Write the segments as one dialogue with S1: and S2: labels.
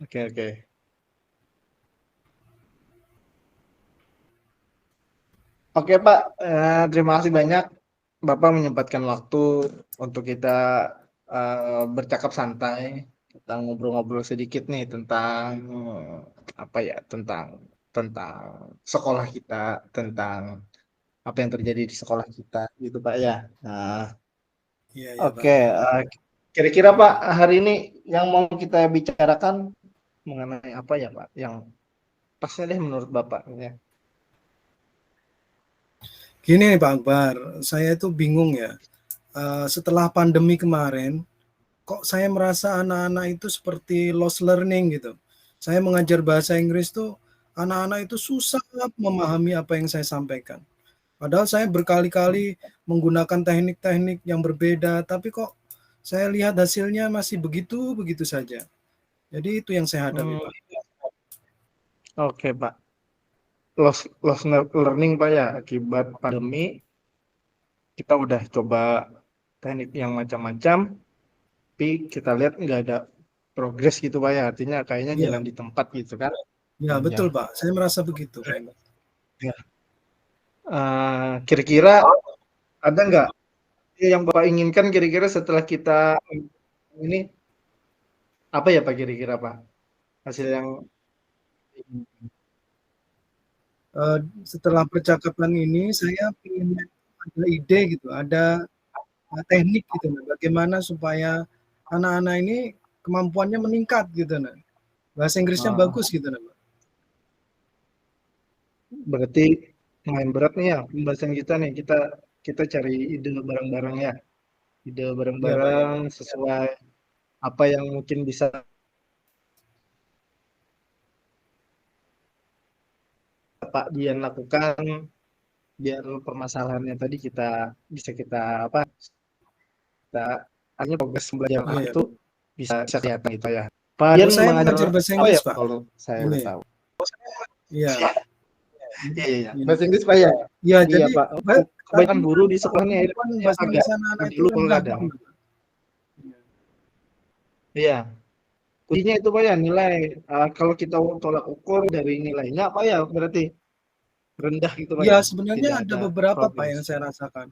S1: Oke, oke. Oke, Pak. Terima kasih banyak Bapak menyempatkan waktu untuk kita bercakap santai, kita ngobrol-ngobrol sedikit nih tentang apa ya, tentang sekolah kita, tentang apa yang terjadi di sekolah kita, gitu Pak ya. Nah,
S2: Iya, iya, Pak.
S1: oke. Kira-kira Pak, hari ini yang mau kita bicarakan mengenai apa ya Pak? Yang pasnya deh menurut Bapak ya.
S2: Gini nih Pak Akbar, saya itu bingung ya. Setelah pandemi kemarin, kok saya merasa anak-anak itu seperti lost learning gitu. Saya mengajar bahasa Inggris tuh, anak-anak itu susah memahami apa yang saya sampaikan. Padahal saya berkali-kali menggunakan teknik-teknik yang berbeda, tapi kok saya lihat hasilnya masih begitu-begitu saja. Jadi itu yang saya hadapi,
S1: Hmm,
S2: Pak.
S1: oke Pak. Lost learning Pak ya, akibat pandemi kita udah coba teknik yang macam-macam, tapi kita lihat nggak ada progres gitu Pak ya, artinya kayaknya
S2: Iya,
S1: jalan di tempat gitu kan.
S2: ya
S1: Ya,
S2: betul Pak. Saya merasa begitu kayaknya.
S1: ya. Kira-kira ada nggak yang Bapak inginkan kira-kira setelah kita ini apa ya Pak kira-kira Pak hasil yang
S2: Setelah percakapan ini saya ingin ada ide gitu, ada teknik gitu, nah, bagaimana supaya anak-anak ini kemampuannya meningkat gitu, nah. Bahasa Inggrisnya
S1: uh,
S2: bagus gitu, nah.
S1: berarti main berat nih ya pembahasan kita nih kita cari ide bareng-bareng ya. Ide
S2: Iya, Pak, ya.
S1: bareng-bareng sesuai apa yang mungkin bisa Pak Dian lakukan biar permasalahannya tadi kita apa kita artinya progres belajar
S2: Iya,
S1: anak
S2: ya.
S1: itu bisa kelihatan gitu ya. Pak
S2: Oh,
S1: Dian
S2: saya
S1: mengajar
S2: mengajar bahasa
S1: apa
S2: Inggris,
S1: ya Pak
S2: Pak.
S1: kalau saya boleh
S2: Ini.
S1: tahu?
S2: Iya.
S1: Iya iya iya.
S2: Ini.
S1: Bahasa Inggris Pak ya?
S2: Iya,
S1: Iya
S2: jadi
S1: Pak. Oh, kebanyakan
S2: artinya
S1: guru di sekolah ini
S2: kemampuan
S1: yang
S2: bahasa
S1: agak
S2: Inggris anak-anak itu
S1: jadul
S2: rendah, Pak.
S1: kadang. Iya. Kuncinya itu Pak ya nilai. Kalau kita tolak ukur dari nilainya apa ya berarti rendah gitu Pak
S2: Iya,
S1: ya?
S2: sebenarnya
S1: Tidak
S2: ada
S1: ada
S2: beberapa Pak
S1: progres.
S2: yang saya rasakan.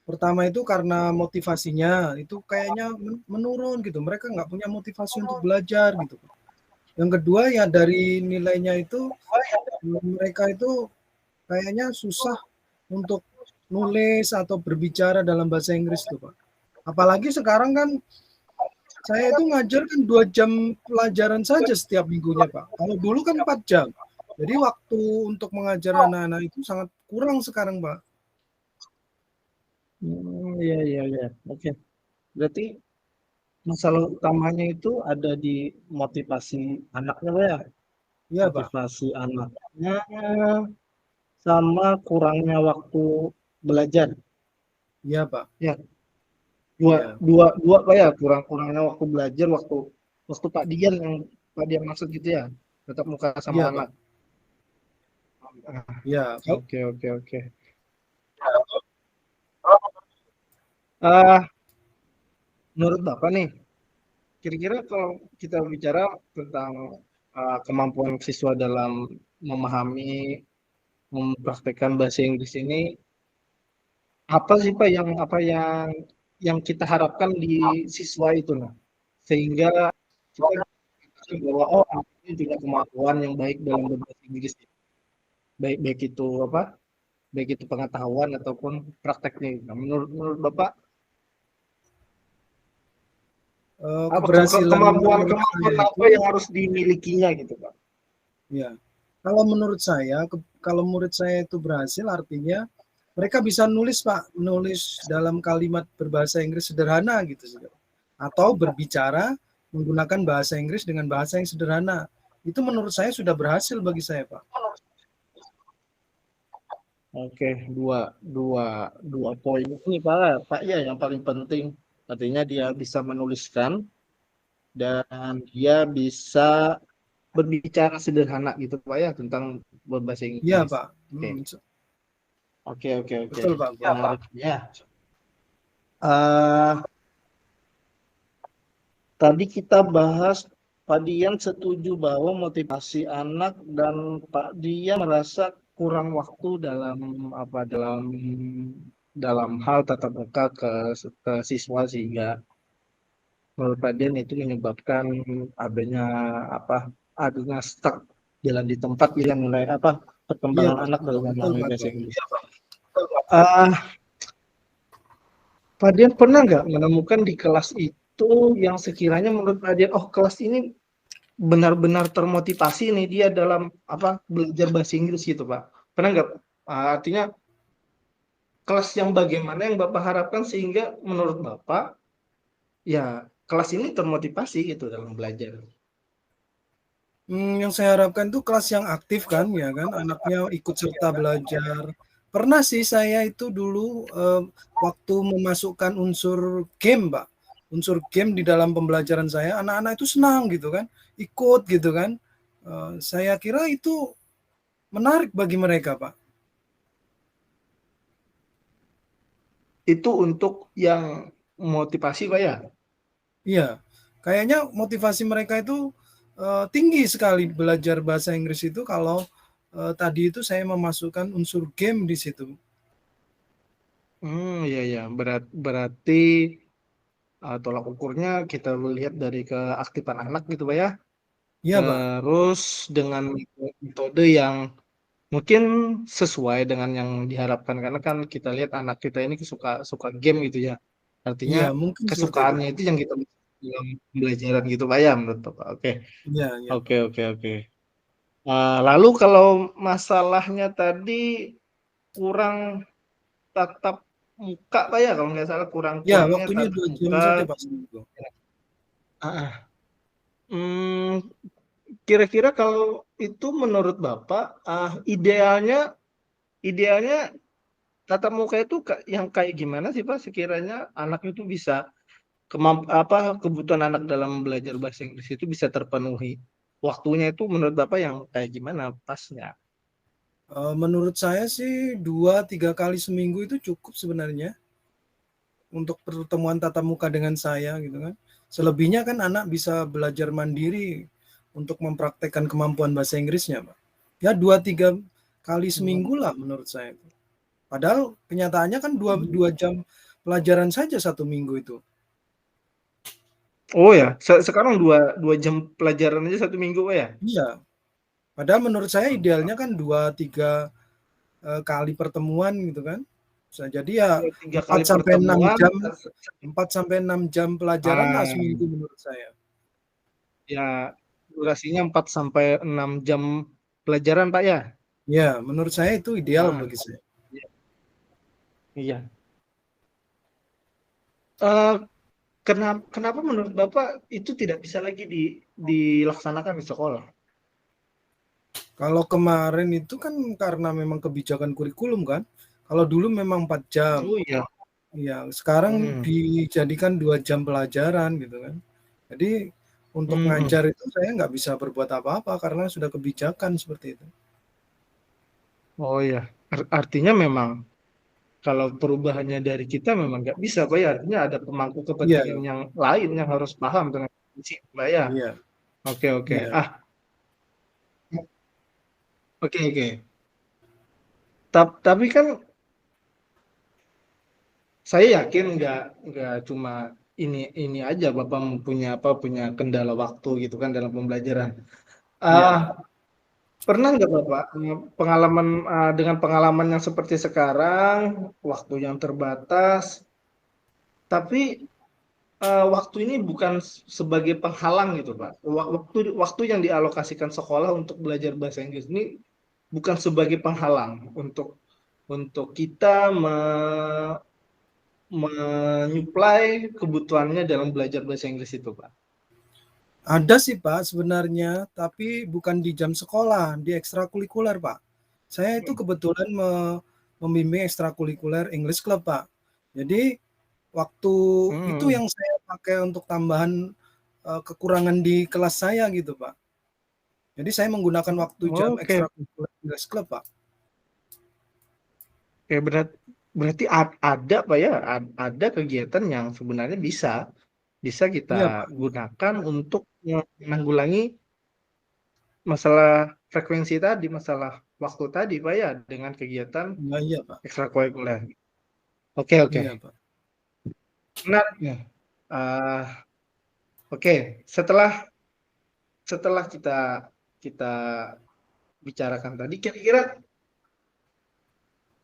S2: Pertama itu karena motivasinya itu kayaknya menurun gitu. Mereka nggak punya motivasi untuk belajar gitu. Yang kedua ya dari nilainya itu mereka itu kayaknya susah untuk nulis atau berbicara dalam bahasa Inggris tuh Pak. Apalagi sekarang kan saya itu ngajar kan 2 jam pelajaran saja setiap minggunya Pak. Kalau dulu kan 4 jam. Jadi waktu untuk mengajar anak-anak itu sangat kurang sekarang Pak.
S1: Iya iya iya. Oke. Berarti masalah utamanya itu ada di motivasi anaknya Pak ya?
S2: Iya Pak.
S1: Motivasi anaknya sama kurangnya waktu belajar.
S2: Iya Pak.
S1: Ya, dua
S2: Iya.
S1: dua dua Pak ya, kurangnya waktu belajar, waktu waktu Pak Dian maksud gitu ya, tetap muka sama
S2: Iya Pak.
S1: anak. Ah,
S2: Iya.
S1: oke oke oke. Ah, menurut Bapak nih, kira-kira kalau kita bicara tentang kemampuan siswa dalam memahami, mempraktekkan bahasa Inggris ini, apa sih Pak yang kita harapkan di siswa itu, nah, sehingga kita bisa bahwa oh anak ini punya kemampuan yang baik dalam berbahasa Inggris, baik baik itu apa, baik itu pengetahuan ataupun prakteknya. Nah, menurut Bapak apa
S2: Keberhasilan menurut
S1: kemampuan
S2: saya
S1: apa
S2: itu
S1: yang harus dimilikinya gitu Pak?
S2: ya. Kalau menurut saya, kalau murid saya itu berhasil artinya mereka bisa nulis Pak, nulis dalam kalimat berbahasa Inggris sederhana gitu atau berbicara menggunakan bahasa Inggris dengan bahasa yang sederhana. Itu menurut saya sudah berhasil bagi saya, Pak.
S1: Oke, dua, dua, dua poin ini Pak ya yang paling penting. Artinya dia bisa menuliskan dan dia bisa berbicara sederhana gitu Pak ya tentang berbahasa
S2: Iya,
S1: Inggris.
S2: Pak.
S1: Oke, oke, oke, oke.
S2: Betul, Pak.
S1: Ya, eh tadi kita bahas Pak Dian setuju bahwa motivasi anak dan Pak Dian merasa kurang waktu dalam apa dalam hal tatap muka ke siswa sehingga menurut Pak Dian itu menyebabkan adanya adanya stuck jalan di tempat yang mulai
S2: Iya
S1: perkembangan
S2: Pak,
S1: anak dalam
S2: betul
S1: memahami
S2: Pak
S1: bahasa
S2: itu.
S1: Inggris. Uh, Pak Dian pernah nggak menemukan di kelas itu yang sekiranya menurut Pak Dian, oh kelas ini benar-benar termotivasi nih dia dalam belajar bahasa Inggris gitu Pak? Pernah nggak? Artinya kelas yang bagaimana yang Bapak harapkan sehingga menurut Bapak ya kelas ini termotivasi gitu dalam belajar.
S2: Yang saya harapkan tuh kelas yang aktif kan, ya kan, anaknya ikut serta belajar. Pernah sih saya itu dulu waktu memasukkan unsur game, Pak. Unsur game di dalam pembelajaran saya, anak-anak itu senang gitu kan, ikut gitu kan. Saya kira itu menarik bagi mereka, Pak.
S1: Itu untuk yang motivasi Pak ya?
S2: Iya, kayaknya motivasi mereka itu tinggi sekali belajar bahasa Inggris itu kalau tadi itu saya memasukkan unsur game di situ.
S1: Iya ya, berarti tolak ukurnya kita lihat dari keaktifan anak gitu Pak ya.
S2: Iya, Pak.
S1: Terus dengan metode yang mungkin sesuai dengan yang diharapkan karena kan kita lihat anak kita ini suka suka game gitu ya. Artinya
S2: Iya, mungkin seperti itu.
S1: kesukaannya itu yang kita dalam pembelajaran gitu Pak ya menurut Bapak. Oke.
S2: Iya, iya,
S1: Oke,
S2: Pak.
S1: oke, oke. Lalu kalau masalahnya tadi kurang tatap muka Pak ya kalau nggak salah
S2: Ya,
S1: kurang-kurangnya
S2: waktunya
S1: tatap
S2: 2 jam
S1: muka.
S2: saja, Pak, seminggu.
S1: Ah, hmm, kira-kira kalau itu menurut Bapak idealnya idealnya tatap muka itu yang kayak gimana sih Pak sekiranya anak itu bisa kebutuhan anak dalam belajar bahasa Inggris itu bisa terpenuhi. Waktunya itu menurut Bapak yang kayak gimana pasnya?
S2: Menurut saya sih 2 3 kali seminggu itu cukup sebenarnya untuk pertemuan tatap muka dengan saya gitu kan. Selebihnya kan anak bisa belajar mandiri untuk mempraktekkan kemampuan bahasa Inggrisnya, Pak. Ya 2 3 kali
S1: Hmm.
S2: seminggu lah menurut saya. Padahal kenyataannya kan 2 jam pelajaran saja 1 minggu itu.
S1: Oh ya, sekarang dua dua jam pelajaran aja 1 minggu Pak ya?
S2: Iya, padahal menurut saya idealnya kan 2 3 kali pertemuan gitu kan. Bisa jadi ya
S1: Oh, tiga
S2: 4
S1: kali
S2: sampai 6
S1: pertemuan.
S2: jam 4 sampai 6 jam pelajaran lah
S1: Ah,
S2: seminggu menurut saya.
S1: ya durasinya 4 sampai 6 jam pelajaran Pak ya?
S2: Ya, menurut saya itu ideal
S1: Ah,
S2: bagi saya.
S1: iya. Iya. Eh, kenapa menurut Bapak itu tidak bisa lagi dilaksanakan di sekolah?
S2: Kalau kemarin itu kan karena memang kebijakan kurikulum kan. Kalau dulu memang 4 jam.
S1: Oh iya.
S2: Ya, sekarang
S1: Hmm.
S2: dijadikan 2 jam pelajaran gitu kan. Jadi untuk
S1: Hmm.
S2: ngajar itu saya nggak bisa berbuat apa-apa karena sudah kebijakan seperti itu.
S1: Oh iya. Artinya memang kalau perubahannya dari kita memang nggak bisa, Pak ya. Artinya ada pemangku
S2: Iya,
S1: kepentingan yang lain yang harus paham dengan kondisi, Pak ya.
S2: iya,
S1: Oke, oke.
S2: iya.
S1: Oke, oke. Tapi kan saya yakin nggak cuma ini aja Bapak punya kendala waktu gitu kan dalam pembelajaran.
S2: Iya.
S1: Ah, pernah nggak Bapak pengalaman dengan pengalaman yang seperti sekarang, waktu yang terbatas, tapi waktu ini bukan sebagai penghalang gitu Pak. Waktu yang dialokasikan sekolah untuk belajar bahasa Inggris ini bukan sebagai penghalang untuk kita menyuplai kebutuhannya dalam belajar bahasa Inggris itu Pak.
S2: Ada sih Pak sebenarnya, tapi bukan di jam sekolah, di ekstrakurikuler Pak. Saya itu kebetulan membimbing ekstrakurikuler English Club Pak. Jadi waktu itu
S1: Hmm.
S2: yang saya pakai untuk tambahan kekurangan di kelas saya gitu Pak. Jadi saya menggunakan waktu jam
S1: Oke,
S2: ekstrakurikuler English Club Pak.
S1: oke berarti ada Pak ya, ada kegiatan yang sebenarnya bisa. bisa kita
S2: Iya, Pak.
S1: gunakan untuk menanggulangi masalah frekuensi tadi, masalah waktu tadi, Pak ya, dengan kegiatan
S2: Nah, iya, Pak.
S1: ekstrakurikuler. Oke, oke.
S2: Iya, Pak.
S1: Menarik nih. Eh, oke, setelah setelah kita bicarakan tadi, kira-kira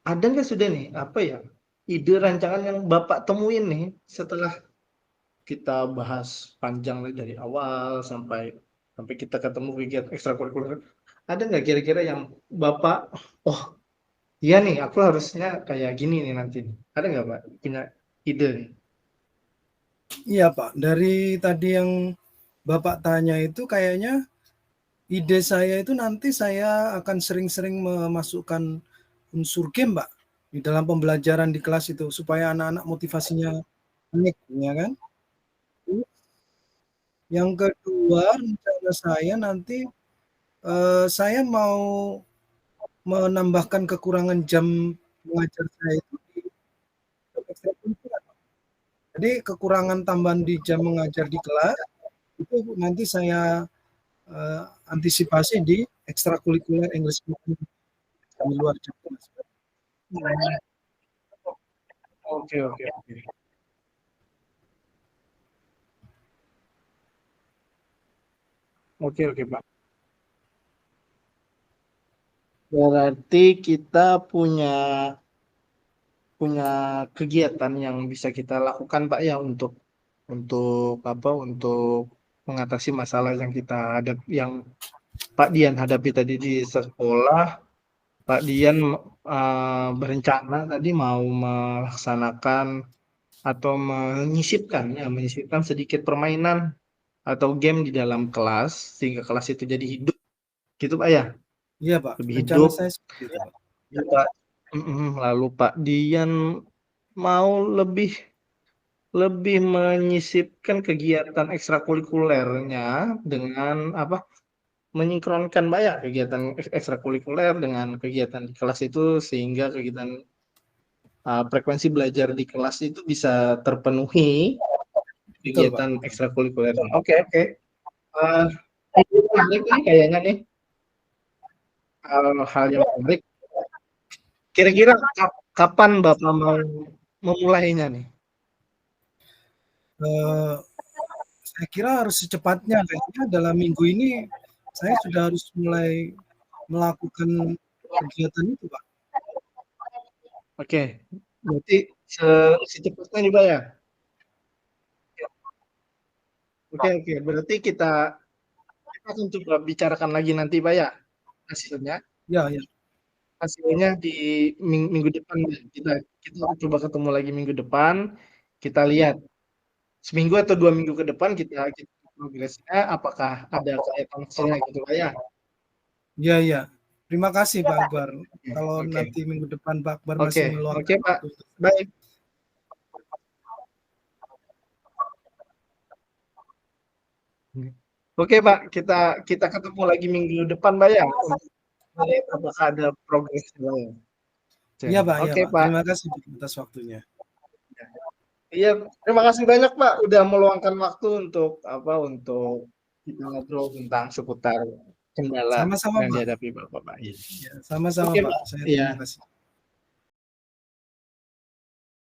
S1: ada nggak sudah nih apa ya ide rancangan yang Bapak temuin nih setelah kita bahas panjang dari awal sampai sampai kita ketemu kegiatan ekstrakurikuler. Ada nggak kira-kira yang Bapak, oh iya nih aku harusnya kayak gini nih nanti. Ada nggak Pak punya ide nih?
S2: Iya, Pak. Dari tadi yang Bapak tanya itu kayaknya ide saya itu nanti saya akan sering-sering memasukkan unsur game, Pak, di dalam pembelajaran di kelas itu supaya anak-anak motivasinya naik, ya kan? Yang kedua, rencana saya nanti saya mau menambahkan kekurangan jam mengajar saya itu di jam ekstrakurikuler. Jadi kekurangan tambahan di jam mengajar di kelas itu nanti saya antisipasi di ekstrakurikuler English di luar jam kelas.
S1: Oke, oke, oke. Oke, oke, Pak. Berarti kita punya kegiatan yang bisa kita lakukan Pak ya untuk apa untuk mengatasi masalah yang kita hadapi yang Pak Dian hadapi tadi di sekolah. Pak Dian berencana tadi mau melaksanakan atau menyisipkan sedikit permainan atau game di dalam kelas sehingga kelas itu jadi hidup gitu Pak ya,
S2: Iya, Pak,
S1: lebih
S2: rencana
S1: hidup.
S2: saya seperti itu, Pak.
S1: Ya, Pak. Lalu Pak Dian mau lebih lebih menyisipkan kegiatan ekstrakurikulernya dengan apa menyinkronkan banyak kegiatan ekstrakurikuler dengan kegiatan di kelas itu sehingga kegiatan frekuensi belajar di kelas itu bisa terpenuhi
S2: Betul, Pak,
S1: kegiatan
S2: betul.
S1: ekstrakurikuler. Oke, oke. Uh, Ini menarik nih kayaknya nih hal yang menarik. Kira-kira kapan Bapak mau memulainya nih?
S2: Eh, saya kira harus secepatnya, kayaknya dalam minggu ini saya sudah harus mulai melakukan kegiatan itu, Pak.
S1: Oke, berarti secepatnya nih Pak ya. Oke, oke. Berarti kita akan coba bicarakan lagi nanti Pak ya hasilnya.
S2: Ya, ya,
S1: Hasilnya di minggu depan ya. Kita coba ketemu lagi minggu depan. Kita lihat seminggu atau 2 minggu ke depan kita progresnya apakah ada kaitan hasilnya gitu Pak ya.
S2: ya, ya. Terima kasih Pak Akbar.
S1: Oke,
S2: Kalau
S1: oke.
S2: nanti minggu depan Pak Akbar
S1: Oke,
S2: masih
S1: oke
S2: meluangkan
S1: Pak.
S2: waktu untuk
S1: Baik. Oke Pak, kita ketemu lagi minggu depan Pak ya. Untuk melihat apakah ada progres lain.
S2: Iya Pak, iya
S1: Oke
S2: Pak.
S1: Pak.
S2: Terima kasih atas waktunya.
S1: Iya, terima kasih banyak Pak udah meluangkan waktu untuk apa untuk kita ngobrol tentang seputar kendala
S2: Sama-sama
S1: yang
S2: Pak.
S1: dihadapi Bapak. Iya.
S2: Ya, sama-sama
S1: Oke
S2: Pak.
S1: Pak.
S2: Saya
S1: Iya.
S2: terima kasih.